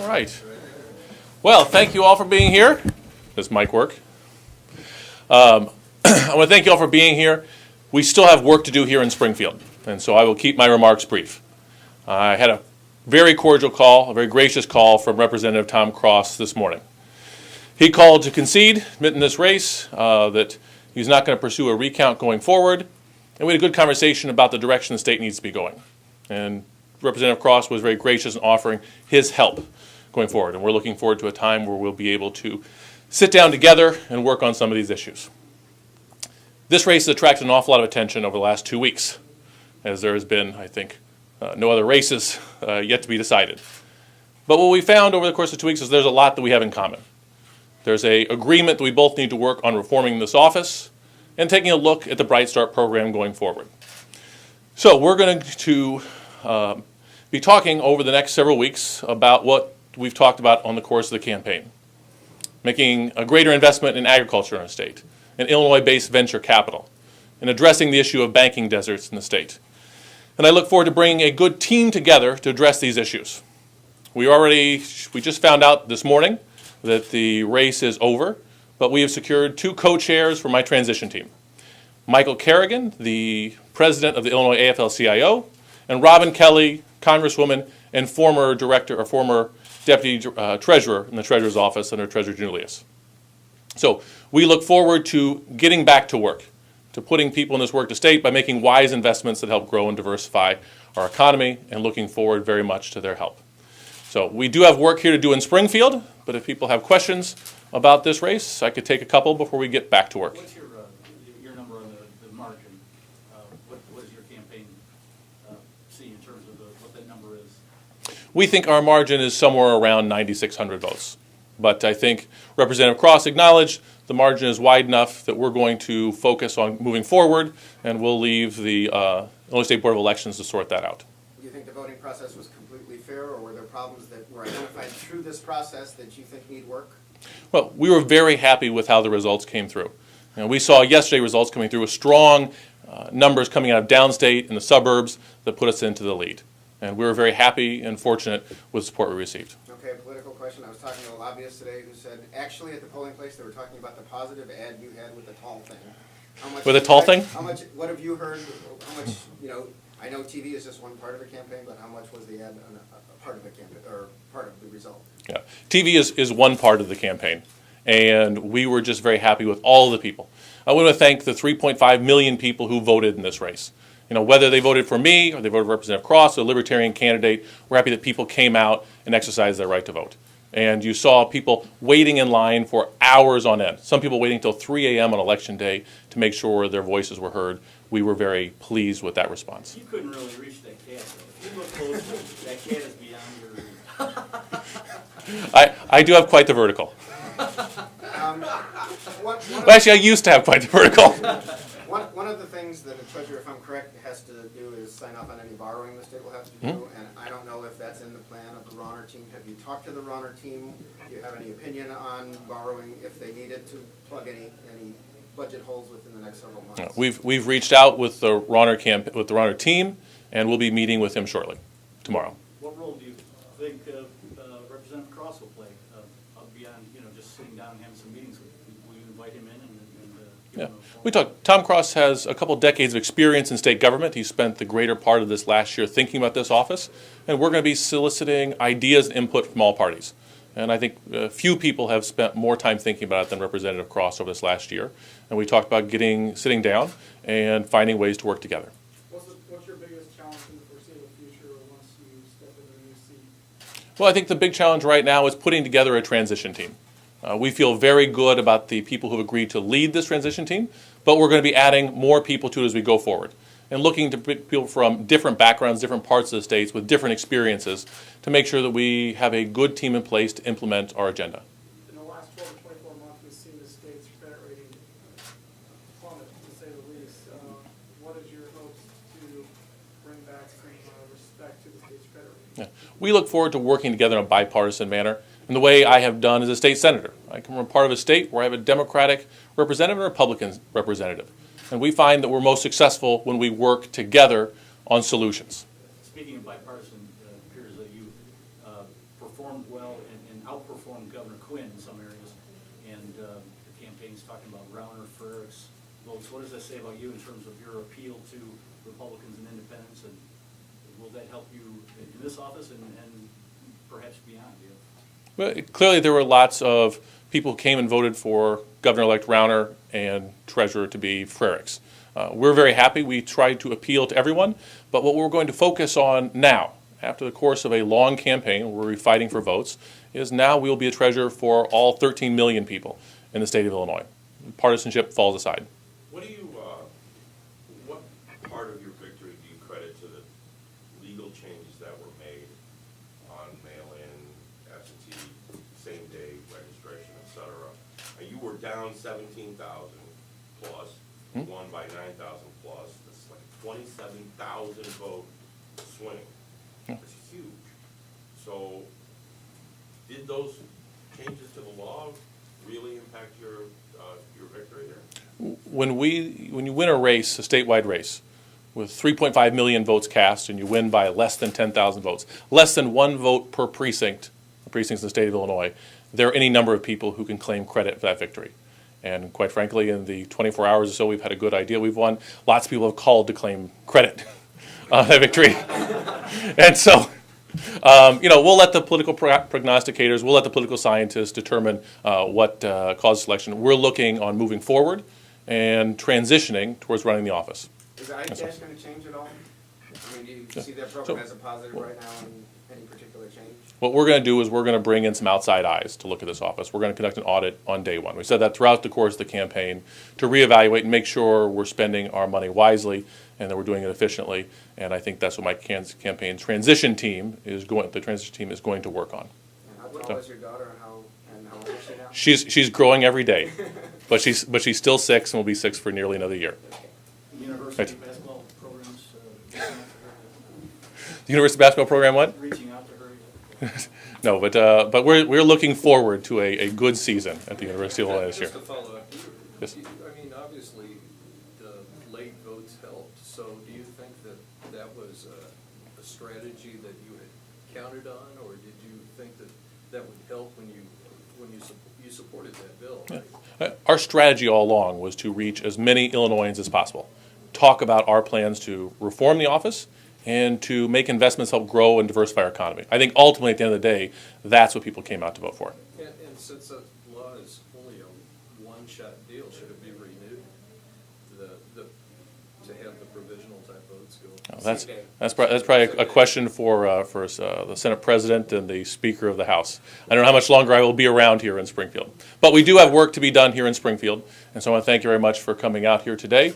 All right. Well, thank you all for being here. Does mic work? I want to thank you all for being here. We still have work to do here in Springfield, and so I will keep my remarks brief. I had a very cordial call, a very gracious call from Representative Tom Cross this morning. He called to concede, admit in this race, that he's not going to pursue a recount going forward, and we had a good conversation about the direction the state needs to be going. And Representative Cross was very gracious in offering his help going forward, and we're looking forward to a time where we'll be able to sit down together and work on some of these issues. This race has attracted an awful lot of attention over the last 2 weeks, as there has been, I think, no other races yet to be decided. But what we found over the course of 2 weeks is there's a lot that we have in common. There's an agreement that we both need to work on reforming this office and taking a look at the Bright Start program going forward. So we're going to be talking over the next several weeks about what we've talked about on the course of the campaign. Making a greater investment in agriculture in our state, in Illinois-based venture capital, and addressing the issue of banking deserts in the state. And I look forward to bringing a good team together to address these issues. We just found out this morning that the race is over, but we have secured 2 co-chairs for my transition team. Michael Kerrigan, the president of the Illinois AFL-CIO, and Robin Kelly, Congresswoman and former director or former deputy treasurer in the treasurer's office under Treasurer Julius. So we look forward to getting back to work, to putting people in this work to state by making wise investments that help grow and diversify our economy, and looking forward very much to their help. So we do have work here to do in Springfield, but if people have questions about this race, I could take a couple before we get back to work. What's your number on the margin? What does your campaign see in terms of what that number is? We think our margin is somewhere around 9,600 votes. But I think Representative Cross acknowledged the margin is wide enough that we're going to focus on moving forward, and we'll leave the Illinois State Board of Elections to sort that out. Do you think the voting process was completely fair, or were there problems that were identified through this process that you think need work? Well, we were very happy with how the results came through. We saw yesterday results coming through with strong numbers coming out of downstate and the suburbs that put us into the lead. And we were very happy and fortunate with the support we received. Okay, a political question. I was talking to a lobbyist today who said, actually at the polling place, they were talking about the positive ad you had with the tall thing. How much, with the tall thing? How much, what have you heard, how much, I know TV is just one part of a campaign, but how much was the ad a part of the campaign, or part of the result? Yeah, TV is one part of the campaign, and we were just very happy with all of the people. I want to thank the 3.5 million people who voted in this race. Whether they voted for me or they voted for Representative Cross or a Libertarian candidate, we're happy that people came out and exercised their right to vote. And you saw people waiting in line for hours on end. Some people waiting until 3 a.m. on Election Day to make sure their voices were heard. We were very pleased with that response. You couldn't really reach that cat, though. If you look closely, that cat is beyond your reach. I do have quite the vertical. Actually, I used to have quite the vertical. One of the things that a treasurer, if I'm correct, has to do is sign off on any borrowing the state will have to do, and I don't know if that's in the plan of the Ronner team. Have you talked to the Ronner team? Do you have any opinion on borrowing if they needed to plug any budget holes within the next several months? We've reached out with the Ronner team, and we'll be meeting with him shortly, tomorrow. What role do you think Representative Cross will play beyond just sitting down and having some meetings with him? Will you invite him in and yeah. We talked. Tom Cross has a couple decades of experience in state government. He spent the greater part of this last year thinking about this office, and we're going to be soliciting ideas and input from all parties. And I think few people have spent more time thinking about it than Representative Cross over this last year. And we talked about sitting down and finding ways to work together. What's your biggest challenge in the foreseeable future once you step into the new seat? Well, I think the big challenge right now is putting together a transition team. We feel very good about the people who have agreed to lead this transition team, but we're going to be adding more people to it as we go forward and looking to people from different backgrounds, different parts of the states with different experiences to make sure that we have a good team in place to implement our agenda. In the last 12 to 24 months, we've seen the state's credit rating plummet, to say the least. What is your hopes to bring back some respect to the state's credit rating? Yeah. We look forward to working together in a bipartisan manner in the way I have done as a state senator. I come from part of a state where I have a Democratic representative and a Republican representative. And we find that we're most successful when we work together on solutions. Speaking of bipartisan, it appears that you performed well and outperformed Governor Quinn in some areas. And the campaign's talking about Rauner, Frerichs votes. What does that say about you in terms of your appeal to Republicans and independents? And will that help you in this office and perhaps beyond? Well, clearly there were lots of people who came and voted for Governor-elect Rauner and Treasurer to be Frerichs. We're very happy. We tried to appeal to everyone, but what we're going to focus on now, after the course of a long campaign where we're fighting for votes, is now we will be a treasurer for all 13 million people in the state of Illinois. Partisanship falls aside. What part of your victory do you credit to the legal changes that were made on mail-in, absentee, same-day registration, et cetera? And you were down 17,000 plus, won by 9,000 plus. That's like a 27,000 vote swing. That's huge. So, did those changes to the law really impact your victory here? When you win a race, a statewide race, with 3.5 million votes cast, and you win by less than 10,000 votes, less than one vote per precinct, precincts in the state of Illinois, there are any number of people who can claim credit for that victory. And quite frankly, in the 24 hours or so we've had a good idea we've won, lots of people have called to claim credit on that victory. And so, we'll let the political prognosticators, we'll let the political scientists determine what caused selection. We're looking on moving forward and transitioning towards running the office. Is the IDASH going to change at all? I mean, do you see that program as a positive right now and any particular change? What we're going to do is we're going to bring in some outside eyes to look at this office. We're going to conduct an audit on day one. We said that throughout the course of the campaign to reevaluate and make sure we're spending our money wisely and that we're doing it efficiently. And I think that's what my campaign transition team is going to work on. And how old is your daughter and how old is she now? She's growing every day, but she's still 6 and will be 6 for nearly another year. University basketball programs, reaching out to her. The university basketball program, what? Reaching out to her. No, but we're looking forward to a good season at the University of Illinois this year. Just to follow up, Yes. I mean, obviously, the late votes helped, so do you think that was a strategy that you had counted on, or did you think that would help when you supported that bill? Right? Our strategy all along was to reach as many Illinoisans as possible, talk about our plans to reform the office, and to make investments help grow and diversify our economy. I think ultimately, at the end of the day, that's what people came out to vote for. And since that law is only a one-shot deal, should it be renewed? To have the provisional type votes go? That's probably a question for the Senate President and the Speaker of the House. I don't know how much longer I will be around here in Springfield. But we do have work to be done here in Springfield, and so I want to thank you very much for coming out here today.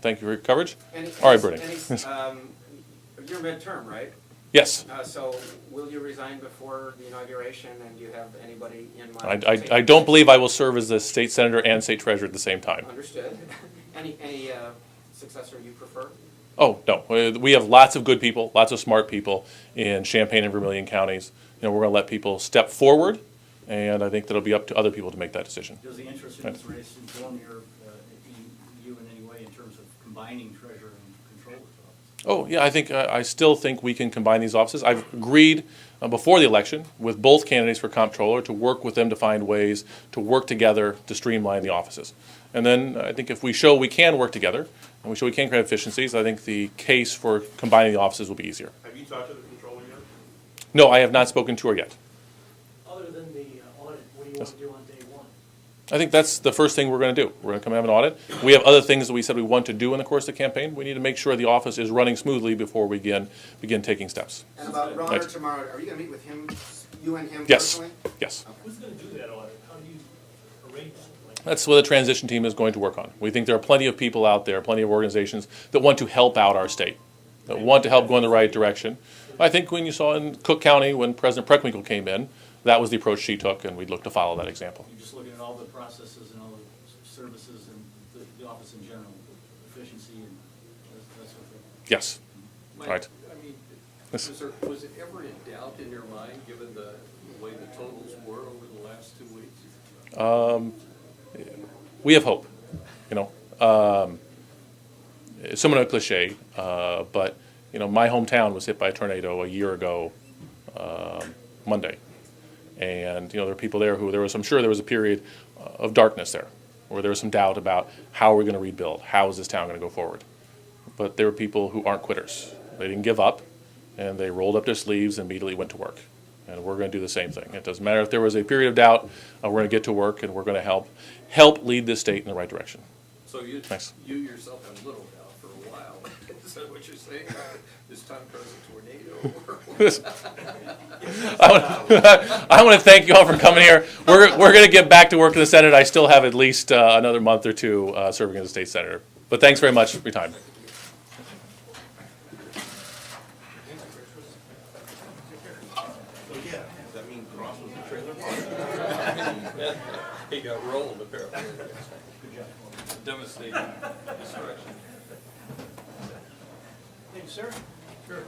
Thank you for your coverage. All right, Bernie. You're midterm, right? Yes. So will you resign before the inauguration, and do you have anybody in mind? I don't believe I will serve as the state senator and state treasurer at the same time. Understood. Any successor you prefer? Oh, no. We have lots of good people, lots of smart people in Champaign and Vermilion counties. We're going to let people step forward, and I think that it'll be up to other people to make that decision. Does the interest in this race inform you in any way in terms of combining treasurer and controller's office? Oh, yeah, I still think we can combine these offices. I've agreed before the election with both candidates for comptroller to work with them to find ways to work together to streamline the offices. And then I think if we show we can work together and we show we can create efficiencies, I think the case for combining the offices will be easier. Have you talked to the controller yet? No, I have not spoken to her yet. Other than the audit, what do you want to do on day one? I think that's the first thing we're going to do. We're going to come have an audit. We have other things that we said we want to do in the course of the campaign. We need to make sure the office is running smoothly before we begin taking steps. And about Rauner Right. tomorrow, are you going to meet with him, you and him Yes. personally? Yes. Who's going to do that audit? How do you arrange something like that? That's what the transition team is going to work on. We think there are plenty of people out there, plenty of organizations that want to help out our state, that want to help go in the right direction. I think when you saw in Cook County, when President Preckwinkle came in, that was the approach she took, and we'd look to follow that example. You're just looking at all the processes and all the services and the office in general, efficiency and that sort of thing. Yes. Mike, Right. I mean, Yes. was it ever in doubt in your mind, given the way the totals were over the last 2 weeks? We have hope, It's somewhat a cliche, but my hometown was hit by a tornado a year ago, Monday. And, there were people there who I'm sure there was a period of darkness there, where there was some doubt about how are we going to rebuild, how is this town going to go forward. But there were people who aren't quitters. They didn't give up, and they rolled up their sleeves and immediately went to work. And we're going to do the same thing. It doesn't matter if there was a period of doubt, we're going to get to work, and we're going to help lead this state in the right direction. So you Thanks. yourself have little doubt for a while. Is that what you're saying? This time comes a tornado? I want to thank you all for coming here. We're going to get back to work in the Senate. I still have at least another month or two serving as a state senator. But thanks very much for your time. Does that mean Cross was the trailer park? He got rolled apparently. Good job. Devastating destruction. Thank you, sir. Sure.